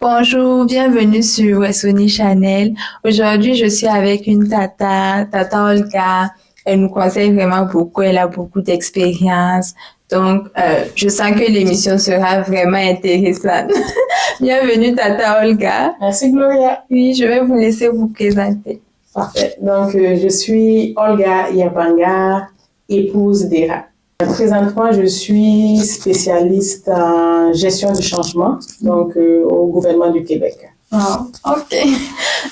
Bonjour, bienvenue sur Wesoni Channel. Aujourd'hui, je suis avec une Tata Olga. Elle nous conseille vraiment beaucoup, elle a beaucoup d'expérience. Donc, je sens que l'émission sera vraiment intéressante. Bienvenue, Tata Olga. Merci, Gloria. Oui, je vais vous laisser vous présenter. Parfait. Donc, je suis Olga Yapanga, épouse d'Era. Présentement, je suis spécialiste en gestion du changement, donc au gouvernement du Québec. Oh, ok.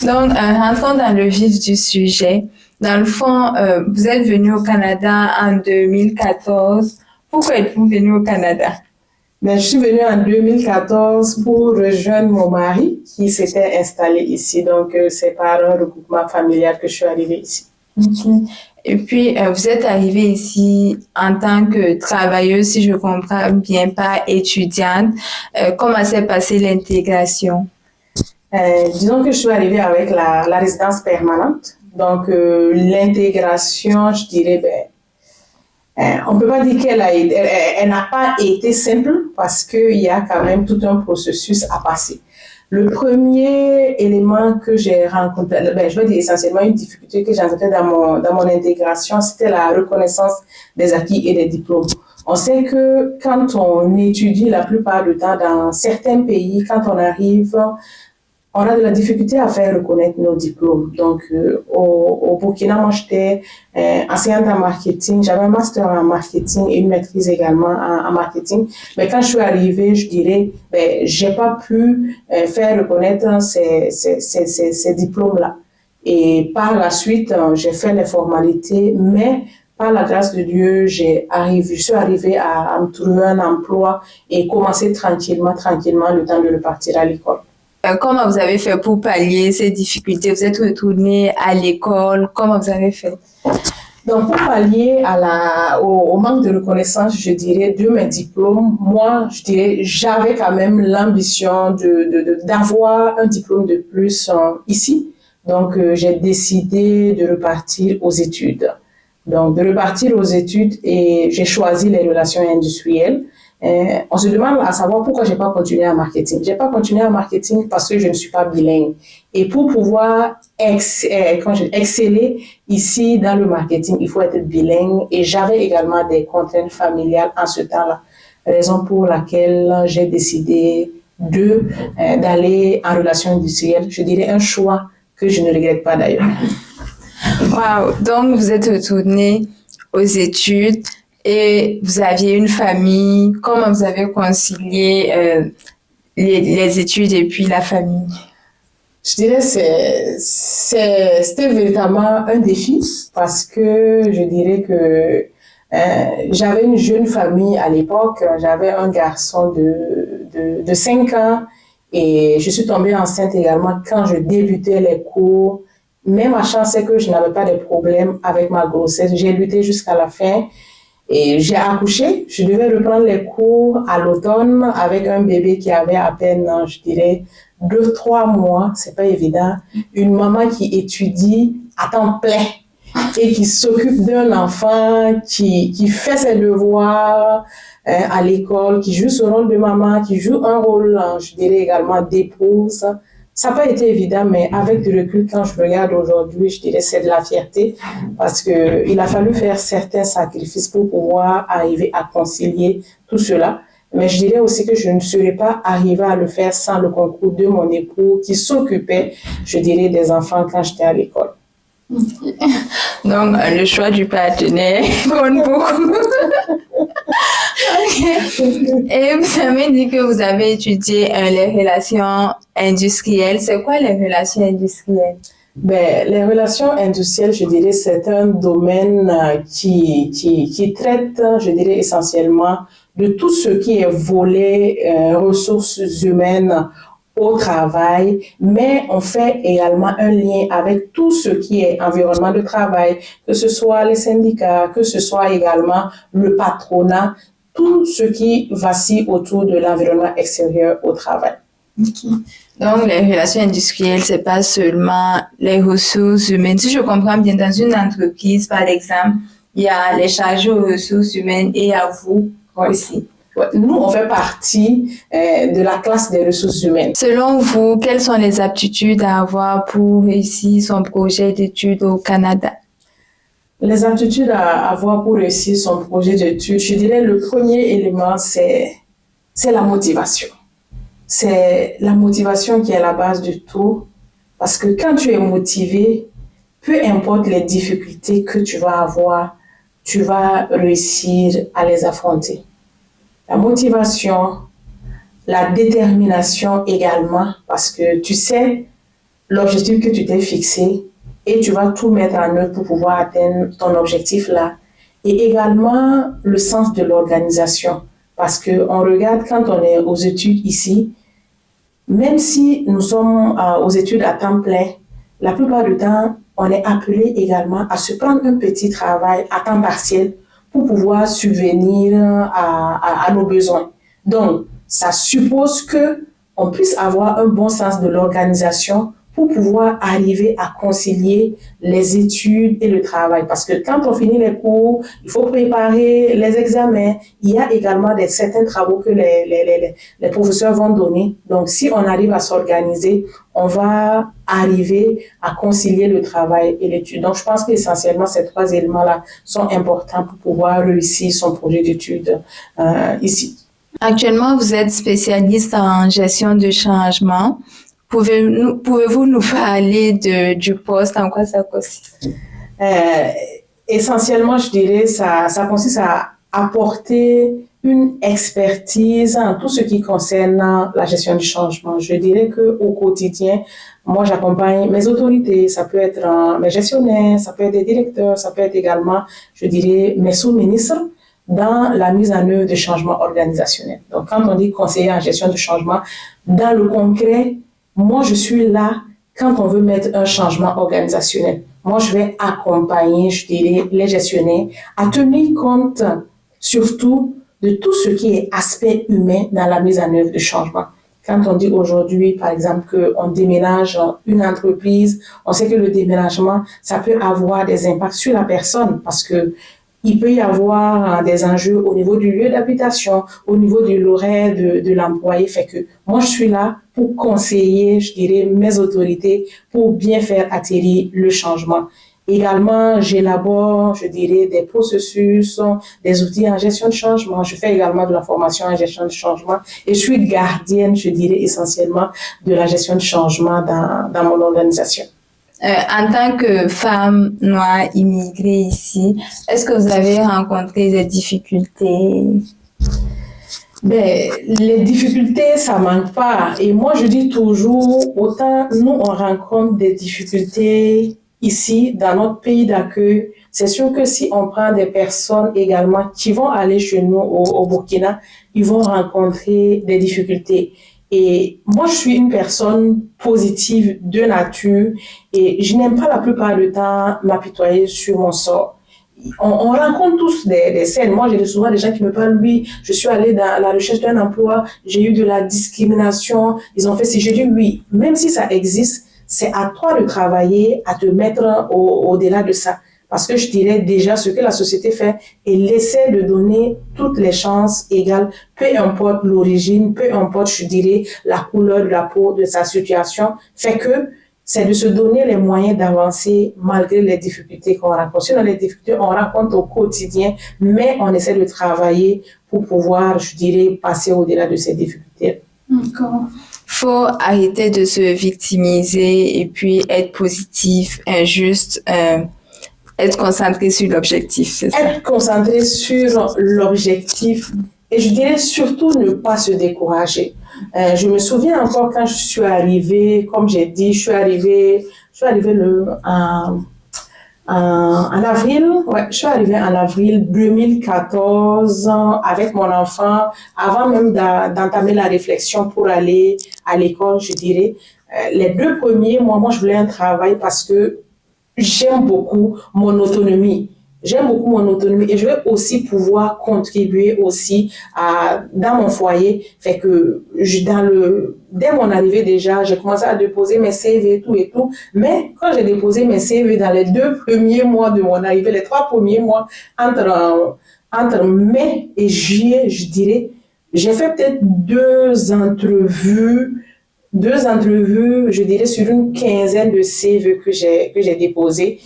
Donc, rentrons dans le vif du sujet. Dans le fond, vous êtes venu au Canada en 2014. Pourquoi êtes-vous venu au Canada? Mais je suis venue en 2014 pour rejoindre mon mari qui s'était installé ici. Donc, c'est par un regroupement familial que je suis arrivée ici. Okay. Et puis, vous êtes arrivée ici en tant que travailleuse, si je comprends bien, pas étudiante. Comment s'est passée l'intégration? Disons que je suis arrivée avec la résidence permanente. Donc, l'intégration, je dirais, on ne peut pas dire elle n'a pas été simple parce qu'il y a quand même tout un processus à passer. Le premier élément que j'ai rencontré, je vais dire essentiellement une difficulté que j'ai rencontrée dans mon intégration, c'était la reconnaissance des acquis et des diplômes. On sait que quand on étudie la plupart du temps dans certains pays, quand on arrive, on a de la difficulté à faire reconnaître nos diplômes. Donc, au Burkina, moi, j'étais enseignante en marketing. J'avais un master en marketing et une maîtrise également en marketing. Mais quand je suis arrivée, je dirais, j'ai pas pu faire reconnaître ces diplômes-là. Et par la suite, j'ai fait les formalités, mais par la grâce de Dieu, je suis arrivée à me trouver un emploi et commencer tranquillement, le temps de repartir à l'école. Comment vous avez fait pour pallier ces difficultés? Vous êtes retournée à l'école. Comment vous avez fait? Donc, pour pallier au manque de reconnaissance, je dirais, de mes diplômes, moi, je dirais, j'avais quand même l'ambition d'avoir un diplôme de plus ici. Donc, j'ai décidé de repartir aux études. Et j'ai choisi les relations industrielles. On se demande à savoir pourquoi j'ai pas continué en marketing. J'ai pas continué en marketing parce que je ne suis pas bilingue. Et pour pouvoir exceller ici dans le marketing, il faut être bilingue. Et j'avais également des contraintes familiales en ce temps-là. Raison pour laquelle j'ai décidé d'aller en relations industrielles. Je dirais un choix que je ne regrette pas d'ailleurs. Wow. Donc, vous êtes retournée aux études. Et vous aviez une famille. Comment vous avez concilié les études et puis la famille? Je dirais c'était véritablement un défi parce que je dirais que j'avais une jeune famille à l'époque. J'avais un garçon de 5 ans et je suis tombée enceinte également quand je débutais les cours. Mais ma chance, c'est que je n'avais pas de problème avec ma grossesse. J'ai lutté jusqu'à la fin. Et j'ai accouché, je devais reprendre les cours à l'automne avec un bébé qui avait à peine, je dirais, 2-3 mois, c'est pas évident. Une maman qui étudie à temps plein et qui s'occupe d'un enfant, qui fait ses devoirs à l'école, qui joue son rôle de maman, qui joue un rôle, je dirais également d'épouse. Ça n'a pas été évident, mais avec du recul, quand je regarde aujourd'hui, je dirais c'est de la fierté parce qu'il a fallu faire certains sacrifices pour pouvoir arriver à concilier tout cela. Mais je dirais aussi que je ne serais pas arrivée à le faire sans le concours de mon époux qui s'occupait, je dirais, des enfants quand j'étais à l'école. Donc, le choix du partenaire compte beaucoup. Okay. Et vous avez dit que vous avez étudié les relations industrielles. C'est quoi les relations industrielles? Les relations industrielles, je dirais, c'est un domaine qui traite, je dirais, essentiellement de tout ce qui est volet ressources humaines au travail, mais on fait également un lien avec tout ce qui est environnement de travail, que ce soit les syndicats, que ce soit également le patronat, tout ce qui vacille autour de l'environnement extérieur au travail. Okay. Donc, les relations industrielles, c'est pas seulement les ressources humaines. Si je comprends bien, dans une entreprise, par exemple, il y a les chargés aux ressources humaines et à vous aussi. Ouais, nous, on fait partie de la classe des ressources humaines. Selon vous, quelles sont les aptitudes à avoir pour réussir son projet d'études au Canada? Les aptitudes à avoir pour réussir son projet d'études, je dirais le premier élément, c'est la motivation. C'est la motivation qui est la base de tout. Parce que quand tu es motivé, peu importe les difficultés que tu vas avoir, tu vas réussir à les affronter. La motivation, la détermination également, parce que tu sais l'objectif que tu t'es fixé et tu vas tout mettre en œuvre pour pouvoir atteindre ton objectif là. Et également le sens de l'organisation, parce qu'on regarde quand on est aux études ici, même si nous sommes aux études à temps plein, la plupart du temps, on est appelé également à se prendre un petit travail à temps partiel pour pouvoir subvenir à nos besoins. Donc, ça suppose que on puisse avoir un bon sens de l'organisation pour pouvoir arriver à concilier les études et le travail. Parce que quand on finit les cours, il faut préparer les examens. Il y a également certains travaux que les professeurs vont donner. Donc, si on arrive à s'organiser, on va arriver à concilier le travail et l'étude. Donc, je pense qu'essentiellement, ces trois éléments-là sont importants pour pouvoir réussir son projet d'études ici. Actuellement, vous êtes spécialiste en gestion de changement. Pouvez-vous nous parler du poste, en quoi ça consiste? Essentiellement, je dirais, ça consiste à apporter une expertise en tout ce qui concerne la gestion du changement. Je dirais qu'au quotidien, moi, j'accompagne mes autorités. Ça peut être mes gestionnaires, ça peut être des directeurs, ça peut être également, je dirais, mes sous-ministres dans la mise en œuvre de changements organisationnels. Donc, quand on dit conseiller en gestion du changement, dans le concret, moi, je suis là quand on veut mettre un changement organisationnel. Moi, je vais accompagner, je dirais, les gestionnaires à tenir compte surtout de tout ce qui est aspect humain dans la mise en œuvre de changement. Quand on dit aujourd'hui, par exemple, qu'on déménage une entreprise, on sait que le déménagement, ça peut avoir des impacts sur la personne parce que il peut y avoir des enjeux au niveau du lieu d'habitation, au niveau de l'horaire de l'employé. Fait que moi, je suis là pour conseiller, je dirais, mes autorités pour bien faire atterrir le changement. Également, j'élabore, je dirais, des processus, des outils en gestion de changement. Je fais également de la formation en gestion de changement et je suis gardienne, je dirais, essentiellement de la gestion de changement dans mon organisation. En tant que femme noire immigrée ici, est-ce que vous avez rencontré des difficultés? Les difficultés, ça manque pas. Et moi, je dis toujours, autant nous, on rencontre des difficultés ici, dans notre pays d'accueil. C'est sûr que si on prend des personnes également qui vont aller chez nous au Burkina, ils vont rencontrer des difficultés. Et moi, je suis une personne positive de nature et je n'aime pas la plupart du temps m'apitoyer sur mon sort. On rencontre tous des scènes. Moi, j'ai souvent des gens qui me parlent, oui, je suis allée dans la recherche d'un emploi, j'ai eu de la discrimination, ils ont fait si. Je dis oui, même si ça existe, c'est à toi de travailler, à te mettre au-delà de ça. Parce que je dirais déjà ce que la société fait et laisser de donner toutes les chances égales, peu importe l'origine, peu importe, je dirais, la couleur de la peau, de sa situation, fait que c'est de se donner les moyens d'avancer malgré les difficultés qu'on rencontre. Sinon, les difficultés, on rencontre au quotidien, mais on essaie de travailler pour pouvoir, je dirais, passer au-delà de ces difficultés. D'accord. Faut arrêter de se victimiser et puis être positif, injuste, être concentré sur l'objectif, c'est ça? Être concentré sur l'objectif et je dirais surtout ne pas se décourager. Je me souviens encore quand je suis arrivée, comme j'ai dit, je suis arrivée en avril, je suis arrivée en avril 2014 avec mon enfant, avant même d'entamer la réflexion pour aller à l'école, je dirais. Les 2 premiers mois, moi, je voulais un travail parce que j'aime beaucoup mon autonomie. J'aime beaucoup mon autonomie et je veux aussi pouvoir contribuer aussi dans mon foyer. Fait que dès mon arrivée déjà, j'ai commencé à déposer mes CV et tout. Mais quand j'ai déposé mes CV dans les 2 premiers mois de mon arrivée, les 3 premiers mois, entre mai et juillet, je dirais, J'ai fait peut-être deux entrevues, je dirais, sur une quinzaine de CV que j'ai déposés.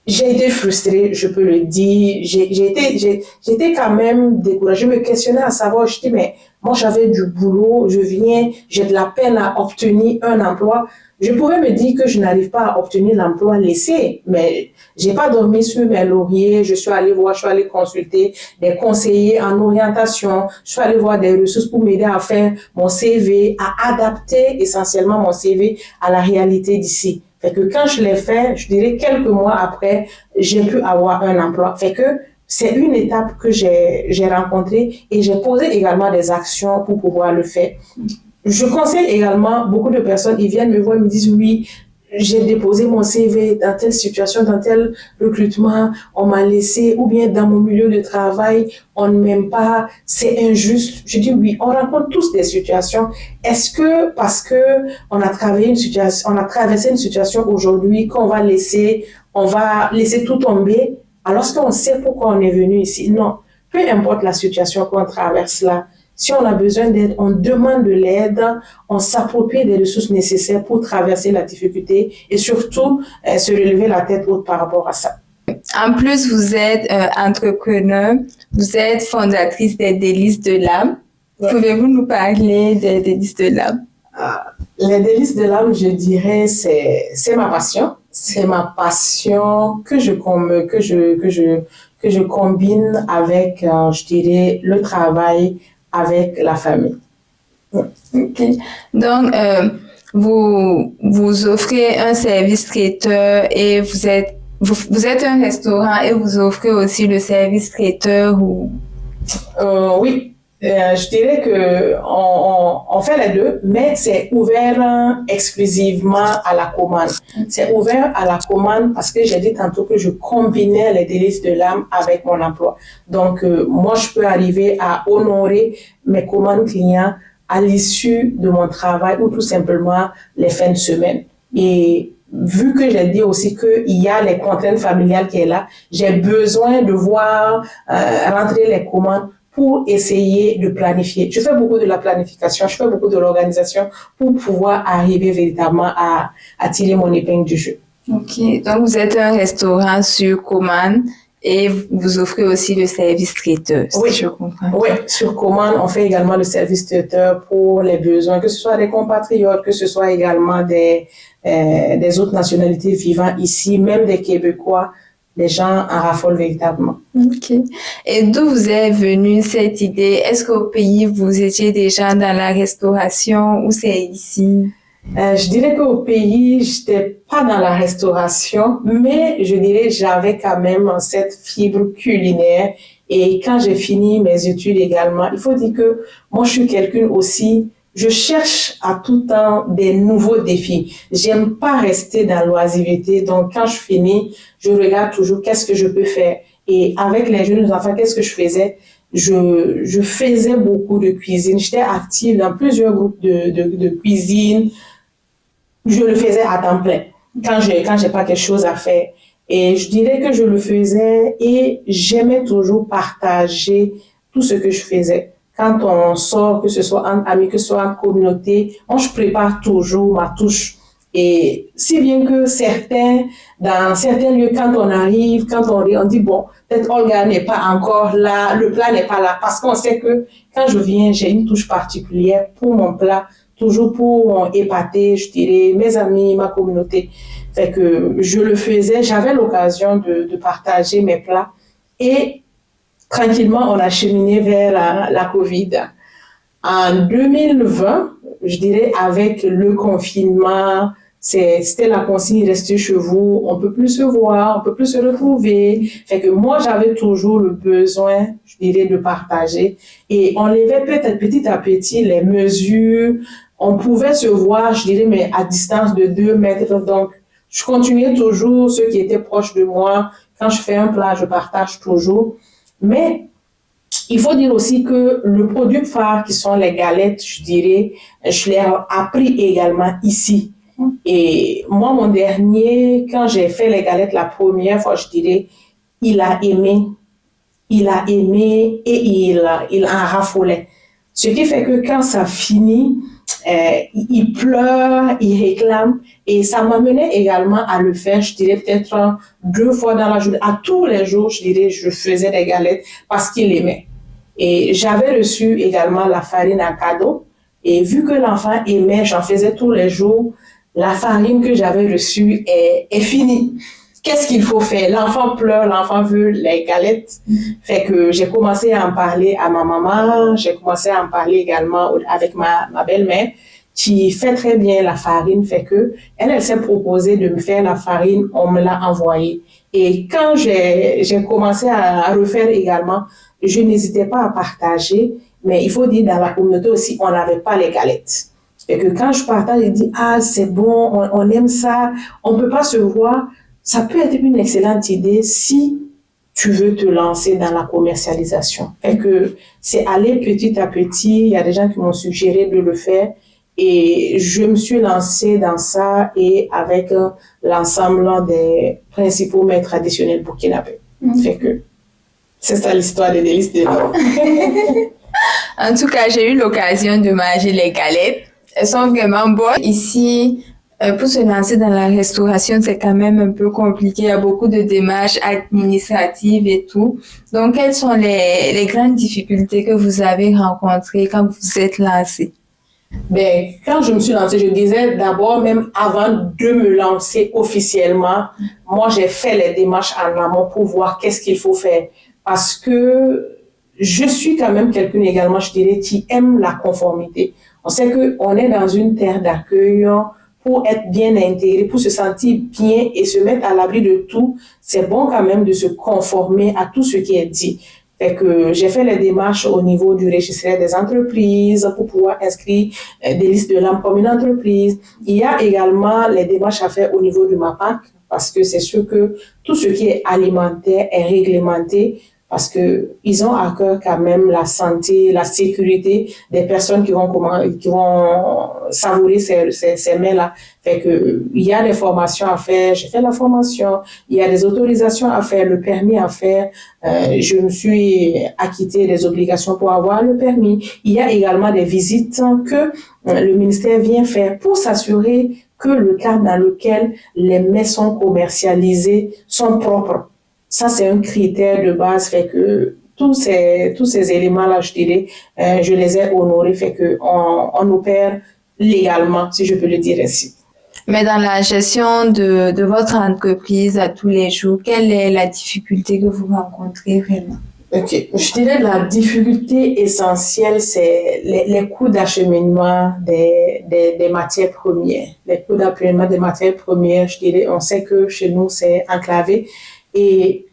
J'ai été frustrée, je peux le dire. J'étais quand même découragée. Je me questionnais à savoir, je dis, mais moi, j'avais du boulot, j'ai de la peine à obtenir un emploi. Je pouvais me dire que je n'arrive pas à obtenir l'emploi laissé, mais j'ai pas dormi sur mes lauriers. Je suis allée consulter des conseillers en orientation. Je suis allée voir des ressources pour m'aider à faire mon CV, à adapter essentiellement mon CV à la réalité d'ici. Fait que quand je l'ai fait, je dirais quelques mois après, j'ai pu avoir un emploi. Fait que c'est une étape que j'ai rencontrée et j'ai posé également des actions pour pouvoir le faire. Je conseille également beaucoup de personnes, ils viennent me voir, ils me disent oui, j'ai déposé mon CV dans telle situation, dans tel recrutement, on m'a laissé, ou bien dans mon milieu de travail, on ne m'aime pas, c'est injuste. Je dis oui, on rencontre tous des situations. Est-ce que parce que on a traversé une situation aujourd'hui qu'on on va laisser tout tomber, alors qu'on sait pourquoi on est venu ici? Non. Peu importe la situation qu'on traverse là, si on a besoin d'aide, on demande de l'aide, on s'approprie des ressources nécessaires pour traverser la difficulté et surtout se relever la tête haute par rapport à ça. En plus, vous êtes entrepreneur, vous êtes fondatrice des Délices de l'âme. Ouais. Pouvez-vous nous parler des Délices de l'âme? Les Délices de l'âme, je dirais, c'est ma passion. C'est ma passion que je combine avec, je dirais, le travail avec la famille. Ok. Donc, vous offrez un service traiteur et vous êtes un restaurant et vous offrez aussi le service traiteur ou... Oui. Je dirais que on fait les deux, mais c'est ouvert exclusivement à la commande. C'est ouvert à la commande parce que j'ai dit tantôt que je combinais les délices de l'âme avec mon emploi. Donc, moi, je peux arriver à honorer mes commandes clients à l'issue de mon travail ou tout simplement les fins de semaine. Et vu que j'ai dit aussi qu'il y a les contraintes familiales qui est là, j'ai besoin de voir rentrer les commandes pour essayer de planifier. Je fais beaucoup de la planification, je fais beaucoup de l'organisation pour pouvoir arriver véritablement à tirer mon épingle du jeu. Ok, donc vous êtes un restaurant sur commande et vous offrez aussi le service traiteur. Oui, je comprends. Oui, sur commande, on fait également le service traiteur pour les besoins, que ce soit des compatriotes, que ce soit également des autres nationalités vivant ici, même des Québécois. Les gens en raffolent véritablement. Ok. Et d'où vous est venue cette idée? Est-ce qu'au pays, vous étiez déjà dans la restauration ou c'est ici? Je dirais qu'au pays, j'étais pas dans la restauration, mais je dirais j'avais quand même cette fibre culinaire. Et quand j'ai fini mes études également, il faut dire que moi, je suis quelqu'un aussi, je cherche à tout temps des nouveaux défis. J'aime pas rester dans l'oisiveté. Donc, quand je finis, je regarde toujours qu'est-ce que je peux faire. Et avec les jeunes enfants, qu'est-ce que je faisais? Je faisais beaucoup de cuisine. J'étais active dans plusieurs groupes de cuisine. Je le faisais à temps plein quand j'ai pas quelque chose à faire. Et je dirais que je le faisais et j'aimais toujours partager tout ce que je faisais. Quand on sort, que ce soit entre amis, que ce soit en communauté, moi, je prépare toujours ma touche. Et si bien que dans certains lieux, quand on arrive, on dit, bon, peut-être Olga n'est pas encore là, le plat n'est pas là, parce qu'on sait que quand je viens, j'ai une touche particulière pour mon plat, toujours pour épater, je dirais, mes amis, ma communauté. Fait que je le faisais, j'avais l'occasion de partager mes plats et tranquillement, on a cheminé vers la COVID. En 2020, je dirais, avec le confinement, c'était la consigne, restez chez vous, on peut plus se voir, on peut plus se retrouver. Fait que moi, j'avais toujours le besoin, je dirais, de partager. Et on levait peut-être petit à petit les mesures. On pouvait se voir, je dirais, mais à distance de 2 mètres. Donc, je continuais toujours ceux qui étaient proches de moi. Quand je fais un plat, je partage toujours. Mais il faut dire aussi que le produit phare qui sont les galettes, je dirais, je l'ai appris également ici. Et moi, mon dernier, quand j'ai fait les galettes la première fois, je dirais, il a aimé et il en raffolait. Ce qui fait que quand ça finit, il pleure, il réclame. Et ça m'amenait également à le faire, je dirais peut-être 2 fois dans la journée. À tous les jours, je dirais, je faisais des galettes parce qu'il aimait. Et j'avais reçu également la farine en cadeau. Et vu que l'enfant aimait, j'en faisais tous les jours. La farine que j'avais reçue est finie. Qu'est-ce qu'il faut faire? L'enfant pleure, l'enfant veut les galettes. Fait que j'ai commencé à en parler à ma maman, j'ai commencé à en parler également avec ma belle-mère qui fait très bien la farine. Fait que elle s'est proposée de me faire la farine, on me l'a envoyée. Et quand j'ai commencé à refaire également, je n'hésitais pas à partager, mais il faut dire dans la communauté aussi, on n'avait pas les galettes. Fait que quand je partage, je dis, ah, c'est bon, on aime ça, on peut pas se voir. Ça peut être une excellente idée si tu veux te lancer dans la commercialisation. Fait que c'est aller petit à petit. Il y a des gens qui m'ont suggéré de le faire et je me suis lancée dans ça et avec l'ensemble des principaux mets traditionnels burkinabés. Fait que c'est ça l'histoire des délices de l'homme. En tout cas, j'ai eu l'occasion de manger les galettes. Elles sont vraiment bonnes. Ici, pour se lancer dans la restauration, c'est quand même un peu compliqué. Il y a beaucoup de démarches administratives et tout. Donc, quelles sont les grandes difficultés que vous avez rencontrées quand vous vous êtes lancé? Ben, quand je me suis lancée, je disais d'abord, même avant de me lancer officiellement, moi, j'ai fait les démarches en amont pour voir qu'est-ce qu'il faut faire. Parce que je suis quand même quelqu'un également, je dirais, qui aime la conformité. On sait qu'on est dans une terre d'accueil. Pour être bien intégré, pour se sentir bien et se mettre à l'abri de tout, c'est bon quand même de se conformer à tout ce qui est dit. Fait que j'ai fait les démarches au niveau du registre des entreprises pour pouvoir inscrire des listes de l'âme comme une entreprise. Il y a également les démarches à faire au niveau du MAPAC parce que c'est sûr que tout ce qui est alimentaire est réglementé parce que ils ont à cœur quand même la santé, la sécurité des personnes qui vont savourer ces mets-là. Fait que il y a des formations à faire. J'ai fait la formation. Il y a des autorisations à faire, le permis à faire. Je me suis acquittée des obligations pour avoir le permis. Il y a également des visites que le ministère vient faire pour s'assurer que le cadre dans lequel les mets sont commercialisés sont propres. Ça, c'est un critère de base, fait que tous ces éléments-là, je dirais, je les ai honorés, fait que on opère légalement, si je peux le dire ainsi. Mais dans la gestion de votre entreprise à tous les jours, quelle est la difficulté que vous rencontrez vraiment? Ok, je dirais la difficulté essentielle, c'est les coûts d'acheminement des matières premières. Les coûts d'acheminement des matières premières, je dirais, on sait que chez nous, c'est enclavé. Et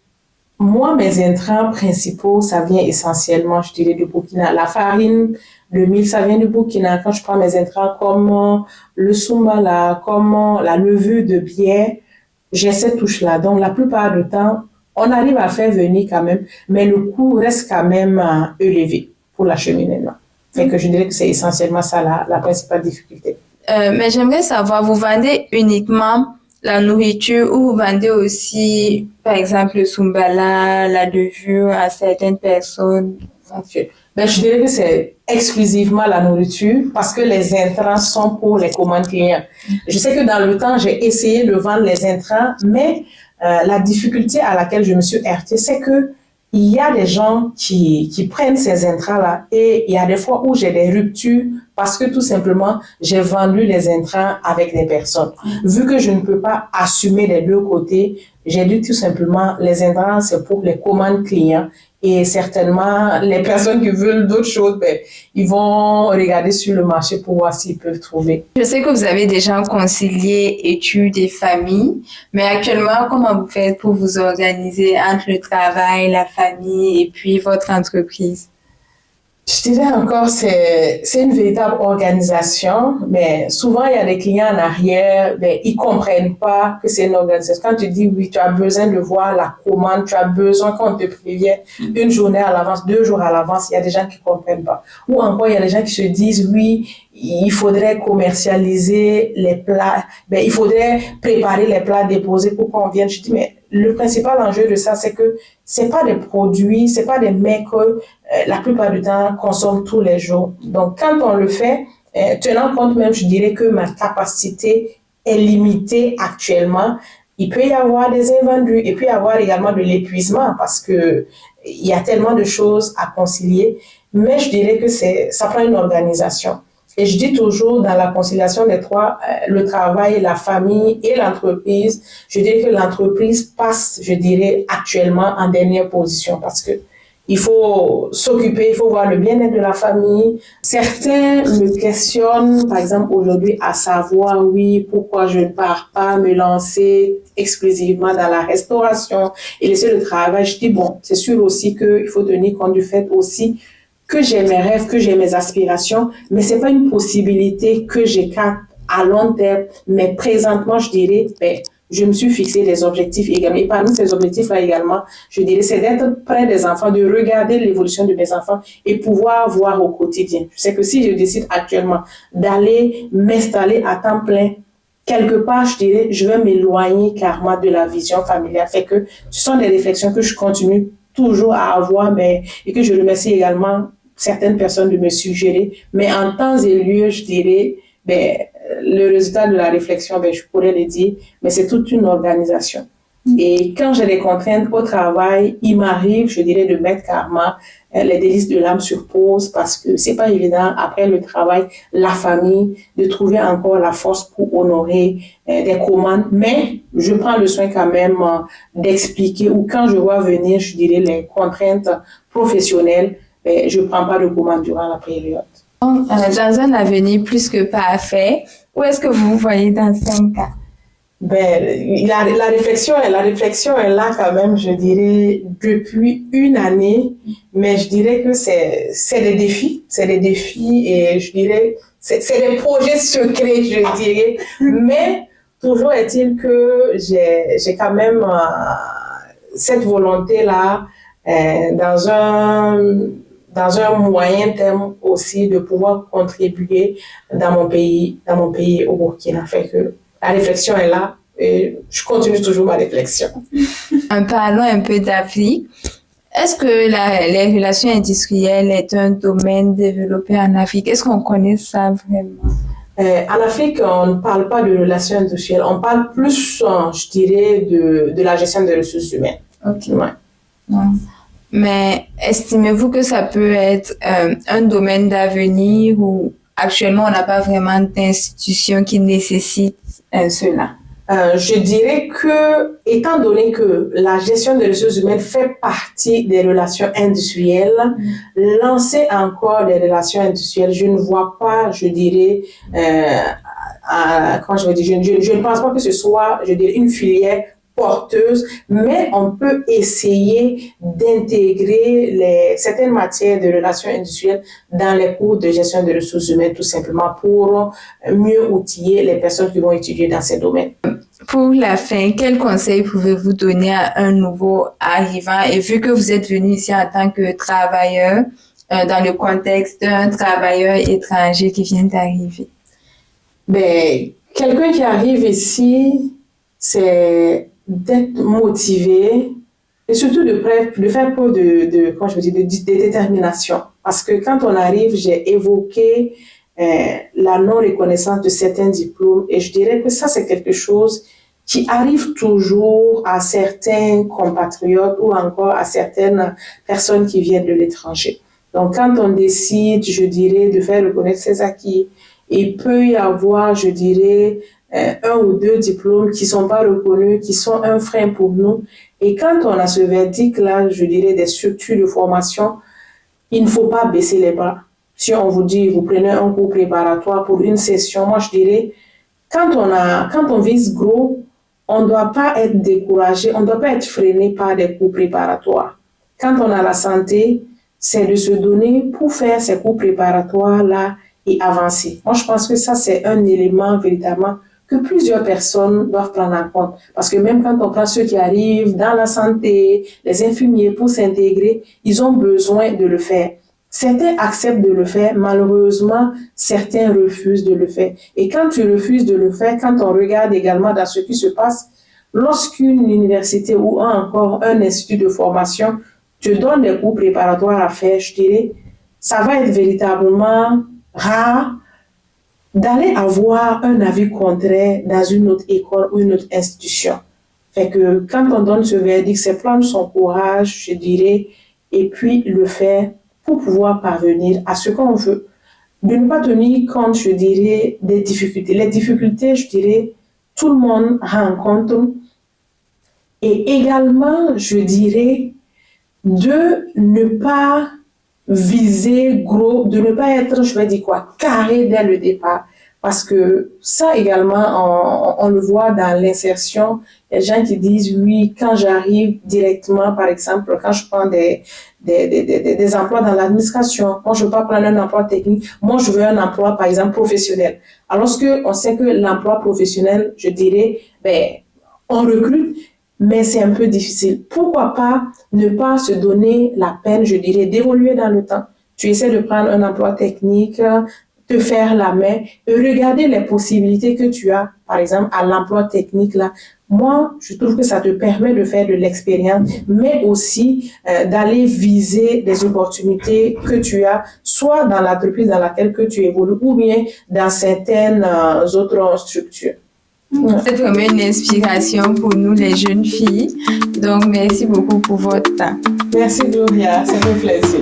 moi, mes intrants principaux, ça vient essentiellement, je dirais, du Burkina. La farine, le mil, ça vient du Burkina. Quand je prends mes intrants comme le soumala, comme la levure de bière, j'ai cette touche-là. Donc, la plupart du temps, on arrive à faire venir quand même, mais le coût reste quand même élevé pour l'acheminement. Fait que je dirais que c'est essentiellement ça la principale difficulté. Mais j'aimerais savoir, vous vendez uniquement la nourriture ou vous vendez aussi, par exemple, le soumbala, la levure à certaines personnes? Okay. Ben, je dirais que c'est exclusivement la nourriture parce que les intrants sont pour les commandes clients. Je sais que dans le temps, j'ai essayé de vendre les intrants, mais la difficulté à laquelle je me suis heurtée, c'est que il y a des gens qui prennent ces intrants-là et il y a des fois où j'ai des ruptures parce que tout simplement, j'ai vendu les intrants avec des personnes. Vu que je ne peux pas assumer des deux côtés, j'ai dit tout simplement, les intrants, c'est pour les commandes clients. Et certainement, les personnes qui veulent d'autres choses, ben, ils vont regarder sur le marché pour voir s'ils peuvent trouver. Je sais que vous avez déjà concilié études et famille, mais actuellement, comment vous faites pour vous organiser entre le travail, la famille et puis votre entreprise? Je dirais encore, c'est une véritable organisation, mais souvent, il y a des clients en arrière, ben, ils comprennent pas que c'est une organisation. Quand tu dis oui, tu as besoin de voir la commande, tu as besoin qu'on te prévienne une journée à l'avance, 2 jours à l'avance, il y a des gens qui comprennent pas. Ou encore, il y a des gens qui se disent oui, il faudrait commercialiser les plats, ben, il faudrait préparer les plats déposés pour qu'on vienne. Je dis, mais le principal enjeu de ça, c'est que c'est pas des produits, c'est pas des mets que la plupart du temps consomment tous les jours. Donc, quand on le fait, tenant compte même, je dirais que ma capacité est limitée actuellement. Il peut y avoir des invendus, il peut y avoir également de l'épuisement parce que il y a tellement de choses à concilier. Mais je dirais que ça prend une organisation. Et je dis toujours, dans la conciliation des trois, le travail, la famille et l'entreprise, je dirais que l'entreprise passe, je dirais, actuellement en dernière position parce que il faut s'occuper, il faut voir le bien-être de la famille. Certains me questionnent, par exemple, aujourd'hui, à savoir, oui, pourquoi je ne pars pas me lancer exclusivement dans la restauration et laisser le travail. Je dis, bon, c'est sûr aussi qu'il faut tenir compte du fait aussi que j'ai mes rêves, que j'ai mes aspirations, mais c'est pas une possibilité que j'écarte à long terme. Mais présentement, je dirais, ben, je me suis fixé des objectifs également. Et parmi ces objectifs-là également, je dirais, c'est d'être près des enfants, de regarder l'évolution de mes enfants et pouvoir voir au quotidien. Je sais que si je décide actuellement d'aller m'installer à temps plein, quelque part, je dirais, je vais m'éloigner carrément de la vision familiale. Fait que ce sont des réflexions que je continue toujours à avoir, mais, et que je remercie également certaines personnes de me suggérer. Mais en temps et lieu, je dirais, ben, le résultat de la réflexion, ben, je pourrais le dire, mais c'est toute une organisation. Et quand j'ai des contraintes au travail, il m'arrive, je dirais, de mettre carrément les délices de l'âme sur pause parce que c'est pas évident, après le travail, la famille, de trouver encore la force pour honorer des commandes. Mais je prends le soin quand même d'expliquer ou quand je vois venir, je dirais, les contraintes professionnelles, je prends pas de commandes durant la période. Donc, dans un avenir plus que parfait, où est-ce que vous vous voyez dans 5 ans? Ben, la réflexion est là quand même, je dirais, depuis une année, mais je dirais que c'est des défis et je dirais, c'est des projets secrets, je dirais, mais toujours est-il que j'ai quand même cette volonté-là dans un moyen terme aussi de pouvoir contribuer dans mon pays au Burkina. Fait que la réflexion est là et je continue toujours ma réflexion. Parlons un peu d'Afrique. Est-ce que les relations industrielles est un domaine développé en Afrique? Est-ce qu'on connaît ça vraiment? En Afrique, on ne parle pas de relations industrielles. On parle plus, je dirais, de la gestion des ressources humaines. Ok. Ouais. Mais estimez-vous que ça peut être un domaine d'avenir où actuellement on n'a pas vraiment d'institutions qui nécessitent cela? Je dirais que, étant donné que la gestion des ressources humaines fait partie des relations industrielles, lancer encore des relations industrielles, je ne vois pas, je dirais, comment je vais dire, je ne pense pas que ce soit, je dirais, une filière porteuse, mais on peut essayer d'intégrer certaines matières de relations industrielles dans les cours de gestion des ressources humaines, tout simplement pour mieux outiller les personnes qui vont étudier dans ces domaines. Pour la fin, quel conseil pouvez-vous donner à un nouveau arrivant? Et vu que vous êtes venu ici en tant que travailleur, dans le contexte d'un travailleur étranger qui vient d'arriver? Ben, quelqu'un qui arrive ici, c'est d'être motivé et surtout de faire preuve comment je veux dire, de détermination. Parce que quand on arrive, j'ai évoqué la non-reconnaissance de certains diplômes et je dirais que ça, c'est quelque chose qui arrive toujours à certains compatriotes ou encore à certaines personnes qui viennent de l'étranger. Donc, quand on décide, je dirais, de faire reconnaître ses acquis, il peut y avoir, je dirais, un ou deux diplômes qui sont pas reconnus, qui sont un frein pour nous. Et quand on a ce verdict-là, je dirais, des structures de formation, il ne faut pas baisser les bras. Si on vous dit, vous prenez un cours préparatoire pour une session, moi je dirais, quand on vise gros, on ne doit pas être découragé, on ne doit pas être freiné par des cours préparatoires. Quand on a la santé, c'est de se donner pour faire ces cours préparatoires-là et avancer. Moi, je pense que ça, c'est un élément véritablement que plusieurs personnes doivent prendre en compte. Parce que même quand on prend ceux qui arrivent dans la santé, les infirmiers pour s'intégrer, ils ont besoin de le faire. Certains acceptent de le faire, malheureusement, certains refusent de le faire. Et quand tu refuses de le faire, quand on regarde également dans ce qui se passe lorsqu'une université ou encore un institut de formation te donne des cours préparatoires à faire, je dirais, ça va être véritablement rare d'aller avoir un avis contraire dans une autre école ou une autre institution. Fait que quand on donne ce verdict, c'est prendre son courage, je dirais, et puis le faire pour pouvoir parvenir à ce qu'on veut. De ne pas tenir compte, je dirais, des difficultés. Les difficultés, je dirais, tout le monde rencontre. Et également, je dirais, de ne pas viser gros, de ne pas être, je vais dire quoi, carré dès le départ. Parce que ça également, on le voit dans l'insertion, les gens qui disent, oui, quand j'arrive directement, par exemple, quand je prends des emplois dans l'administration, moi je ne veux pas prendre un emploi technique, moi je veux un emploi, par exemple, professionnel. Alors qu'on sait que l'emploi professionnel, je dirais, ben, on recrute, mais c'est un peu difficile. Pourquoi pas ne pas se donner la peine, je dirais, d'évoluer dans le temps. Tu essaies de prendre un emploi technique, te faire la main et regarder les possibilités que tu as, par exemple, à l'emploi technique là. Moi, je trouve que ça te permet de faire de l'expérience, mais aussi d'aller viser des opportunités que tu as, soit dans l'entreprise dans laquelle que tu évolues, ou bien dans certaines autres structures. C'est vraiment une inspiration pour nous, les jeunes filles. Donc, merci beaucoup pour votre temps. Merci, Gloria. C'est un plaisir.